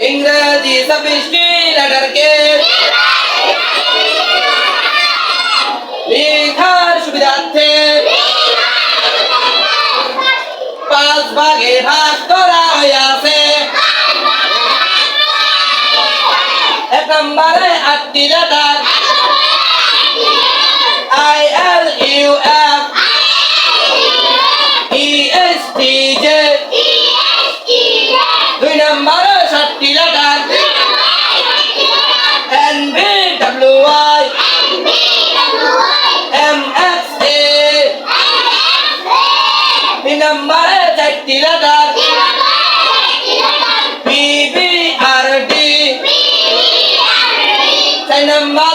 इंग्रजी 26টি লেটারকে লেখার সুবিধার্থে 5 ভাগে ভাগ করা হইয়াছে। 1 নম্বরে 8টি লেটার ILUF ESTJ। 2 নম্বরে 7টি লেটার NBWY MXA। 3 নম্বরে 4টি লেটার PBRD। 4 নম্বর